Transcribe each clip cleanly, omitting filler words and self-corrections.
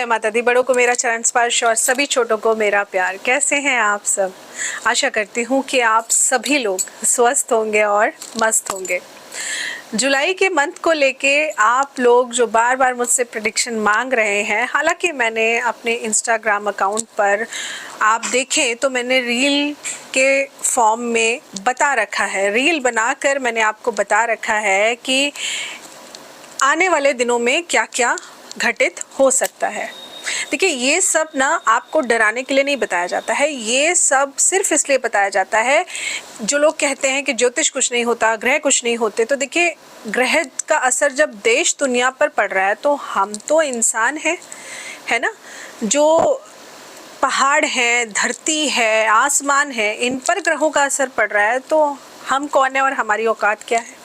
जय माता दी। बड़ों को मेरा चरण स्पर्श और सभी छोटों को मेरा प्यार। कैसे हैं आप सब? आशा करती हूँ कि आप सभी लोग स्वस्थ होंगे और मस्त होंगे। जुलाई के मंथ को लेके आप लोग जो बार बार मुझसे प्रेडिक्शन मांग रहे हैं, हालांकि मैंने अपने इंस्टाग्राम अकाउंट पर आप देखें तो मैंने रील के फॉर्म में बता रखा है, रील बनाकर मैंने आपको बता रखा है कि आने वाले दिनों में क्या क्या घटित हो सकता है। देखिए, ये सब ना आपको डराने के लिए नहीं बताया जाता है, ये सब सिर्फ इसलिए बताया जाता है, जो लोग कहते हैं कि ज्योतिष कुछ नहीं होता, ग्रह कुछ नहीं होते, तो देखिए ग्रह का असर जब देश दुनिया पर पड़ रहा है तो हम तो इंसान हैं, है ना। जो पहाड़ है, धरती है, आसमान है, इन पर ग्रहों का असर पड़ रहा है तो हम कौन है और हमारी औकात क्या है।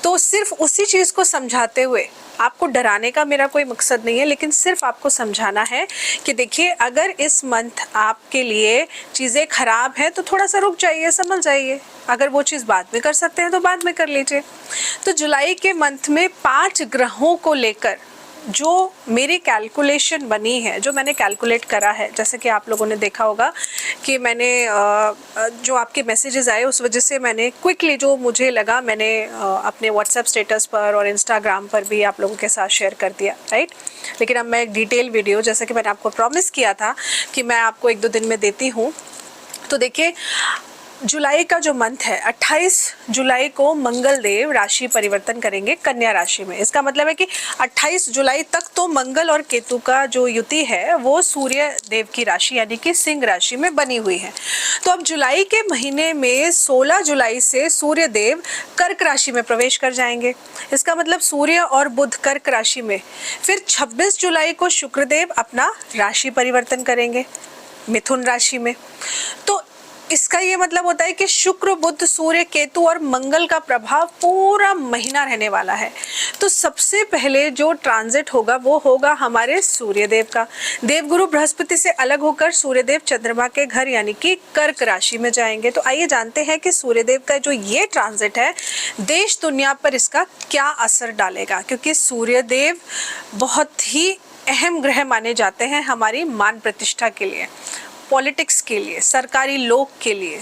तो सिर्फ उसी चीज़ को समझाते हुए, आपको डराने का मेरा कोई मकसद नहीं है, लेकिन सिर्फ आपको समझाना है कि देखिए, अगर इस मंथ आपके लिए चीज़ें खराब हैं तो थोड़ा सा रुक जाइए, समझ जाइए। अगर वो चीज़ बाद में कर सकते हैं तो बाद में कर लीजिए। तो जुलाई के मंथ में 5 ग्रहों को लेकर जो मेरी कैलकुलेशन बनी है, जो मैंने कैलकुलेट करा है, जैसे कि आप लोगों ने देखा होगा कि मैंने जो आपके मैसेजेस आए उस वजह से मैंने क्विकली जो मुझे लगा मैंने अपने व्हाट्सएप स्टेटस पर और इंस्टाग्राम पर भी आप लोगों के साथ शेयर कर दिया, राइट। लेकिन अब मैं एक डिटेल वीडियो, जैसे कि मैंने आपको प्रॉमिस किया था कि मैं आपको 1-2 दिन में देती हूँ। तो देखिए, जुलाई का जो मंथ है, 28 जुलाई को मंगल देव राशि परिवर्तन करेंगे कन्या राशि में। इसका मतलब है कि 28 जुलाई तक तो मंगल और केतु का जो युति है वो सूर्य देव की राशि यानी कि सिंह राशि में बनी हुई है। तो अब जुलाई के महीने में 16 जुलाई से सूर्य देव कर्क राशि में प्रवेश कर जाएंगे। इसका मतलब सूर्य और बुध कर्क राशि में। फिर 26 जुलाई को शुक्र देव अपना राशि परिवर्तन करेंगे मिथुन राशि में। तो इसका ये मतलब होता है कि शुक्र, बुध, सूर्य, केतु और मंगल का प्रभाव पूरा महीना रहने वाला है। तो सबसे पहले जो ट्रांजिट होगा वो होगा हमारे सूर्यदेव का। देवगुरु बृहस्पति से अलग होकर सूर्यदेव चंद्रमा के घर यानी कि कर्क राशि में जाएंगे। तो आइए जानते हैं कि सूर्यदेव का जो ये ट्रांजिट है देश दुनिया पर इसका क्या असर डालेगा, क्योंकि सूर्यदेव बहुत ही अहम ग्रह माने जाते हैं हमारी मान प्रतिष्ठा के लिए, पॉलिटिक्स के लिए, सरकारी लोग के लिए,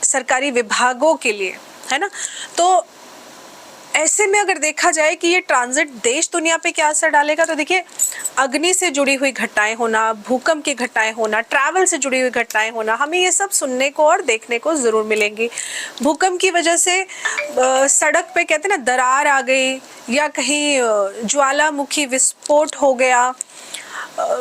सरकारी विभागों के लिए, है ना। तो ऐसे में अगर देखा जाए कि ये ट्रांजिट देश दुनिया पे क्या असर डालेगा, तो देखिए, अग्नि से जुड़ी हुई घटनाएं होना, भूकंप की घटनाएं होना, ट्रैवल से जुड़ी हुई घटनाएं होना, हमें ये सब सुनने को और देखने को जरूर मिलेंगी। भूकंप की वजह से सड़क पे कहते हैं ना दरार आ गई, या कहीं ज्वालामुखी विस्फोट हो गया,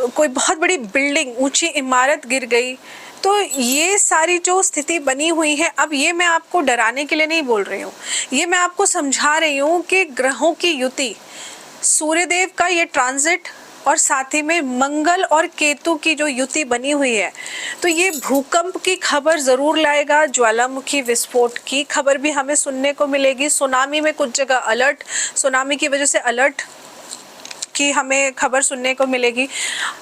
कोई बहुत बड़ी बिल्डिंग, ऊंची इमारत गिर गई। तो ये सारी जो स्थिति बनी हुई है, अब ये मैं आपको डराने के लिए नहीं बोल रही हूँ, ये मैं आपको समझा रही हूँ कि ग्रहों की युति, सूर्यदेव का ये ट्रांजिट और साथ ही में मंगल और केतु की जो युति बनी हुई है, तो ये भूकंप की खबर जरूर लाएगा, ज्वालामुखी विस्फोट की खबर भी हमें सुनने को मिलेगी, सुनामी में कुछ जगह अलर्ट, सुनामी की वजह से अलर्ट कि हमें खबर सुनने को मिलेगी।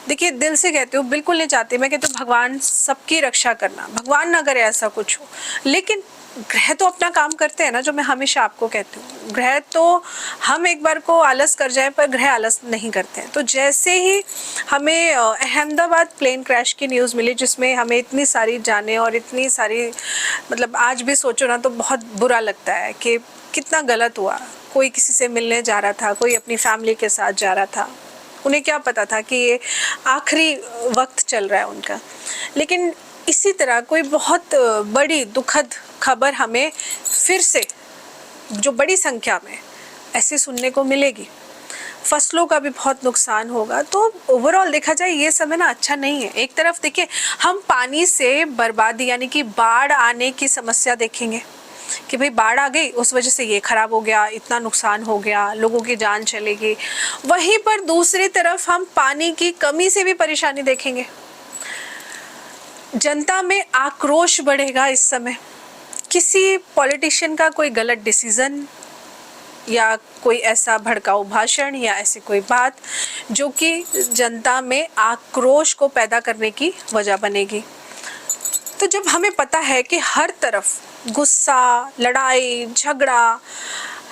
देखिए, दिल से कहती हूँ, बिल्कुल नहीं चाहती मैं कि तो भगवान सबकी रक्षा करना, भगवान ना करे ऐसा कुछ हो, लेकिन ग्रह तो अपना काम करते हैं ना, जो मैं हमेशा आपको कहती हूँ। ग्रह तो हम एक बार को आलस कर जाए पर ग्रह आलस नहीं करते हैं। तो जैसे ही हमें अहमदाबाद प्लेन क्रैश की न्यूज़ मिली, जिसमें हमें इतनी सारी जानें और इतनी सारी, मतलब आज भी सोचो ना तो बहुत बुरा लगता है कि कितना गलत हुआ। कोई किसी से मिलने जा रहा था, कोई अपनी फैमिली के साथ जा रहा था, उन्हें क्या पता था कि ये आखिरी वक्त चल रहा है उनका। लेकिन इसी तरह कोई बहुत बड़ी दुखद खबर हमें फिर से जो बड़ी संख्या में ऐसे सुनने को मिलेगी। फसलों का भी बहुत नुकसान होगा। तो ओवरऑल देखा जाए ये समय ना अच्छा नहीं है। एक तरफ देखिए, हम पानी से बर्बादी यानी कि बाढ़ आने की समस्या देखेंगे कि भाई बाढ़ आ गई, उस वजह से ये खराब हो गया, इतना नुकसान हो गया, लोगों की जान चलेगी। वहीं पर दूसरी तरफ हम पानी की कमी से भी परेशानी देखेंगे। जनता में आक्रोश बढ़ेगा इस समय। किसी पॉलिटिशियन का कोई गलत डिसीजन या कोई ऐसा भड़काऊ भाषण या ऐसी कोई बात जो कि जनता में आक्रोश को पैदा करने की वजह बनेगी। तो जब हमें पता है कि हर तरफ गुस्सा, लड़ाई, झगड़ा,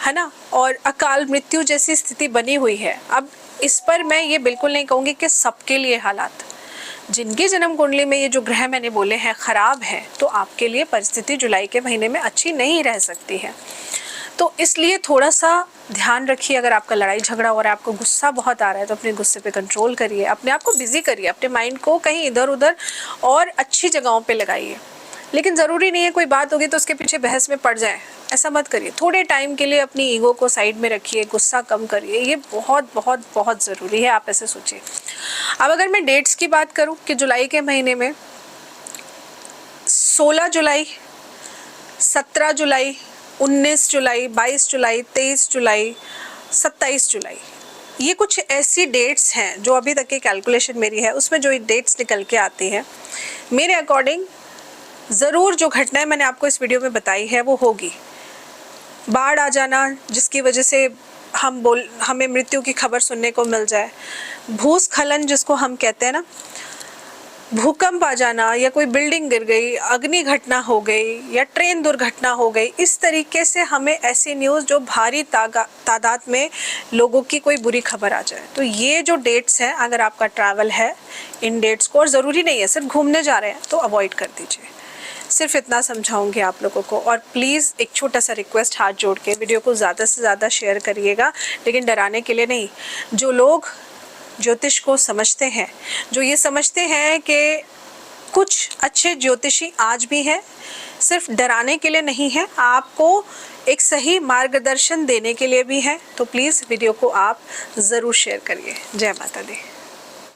है ना, और अकाल मृत्यु जैसी स्थिति बनी हुई है, अब इस पर मैं ये बिल्कुल नहीं कहूँगी कि सबके लिए हालात, जिनकी जन्म कुंडली में ये जो ग्रह मैंने बोले हैं खराब है, तो आपके लिए परिस्थिति जुलाई के महीने में अच्छी नहीं रह सकती है। तो इसलिए थोड़ा सा ध्यान रखिए। अगर आपका लड़ाई झगड़ा हो रहा है, आपको गुस्सा बहुत आ रहा है, तो अपने गुस्से पे कंट्रोल करिए, अपने आप को बिजी करिए, अपने माइंड को कहीं इधर उधर और अच्छी जगहों पे लगाइए। लेकिन ज़रूरी नहीं है कोई बात होगी तो उसके पीछे बहस में पड़ जाए, ऐसा मत करिए। थोड़े टाइम के लिए अपनी ईगो को साइड में रखिए, गुस्सा कम करिए, ये बहुत बहुत बहुत ज़रूरी है। आप ऐसे सोचिए। अब अगर मैं डेट्स की बात करूँ कि जुलाई के महीने में 16 जुलाई, 17 जुलाई, 19 जुलाई, 22 जुलाई, 23 जुलाई, 27 जुलाई, ये कुछ ऐसी डेट्स हैं जो अभी तक की कैलकुलेशन मेरी है, उसमें जो डेट्स निकल के आती हैं, मेरे अकॉर्डिंग ज़रूर जो घटनाएं मैंने आपको इस वीडियो में बताई है वो होगी। बाढ़ आ जाना जिसकी वजह से हमें मृत्यु की खबर सुनने को मिल जाए, भूस्खलन जिसको हम कहते हैं ना, भूकंप आ जाना, या कोई बिल्डिंग गिर गई, अग्नि घटना हो गई, या ट्रेन दुर्घटना हो गई, इस तरीके से हमें ऐसी न्यूज़ जो भारी तादाद में लोगों की कोई बुरी खबर आ जाए। तो ये जो डेट्स हैं, अगर आपका ट्रैवल है इन डेट्स को, और ज़रूरी नहीं है सिर्फ घूमने जा रहे हैं, तो अवॉइड कर दीजिए। सिर्फ इतना समझाऊंगी आप लोगों को। और प्लीज़ एक छोटा सा रिक्वेस्ट, हाथ जोड़ के वीडियो को ज़्यादा से ज़्यादा शेयर करिएगा, लेकिन डराने के लिए नहीं। जो लोग ज्योतिष को समझते हैं, जो ये समझते हैं कि कुछ अच्छे ज्योतिषी आज भी हैं, सिर्फ डराने के लिए नहीं है, आपको एक सही मार्गदर्शन देने के लिए भी है, तो प्लीज़ वीडियो को आप ज़रूर शेयर करिए। जय माता दी।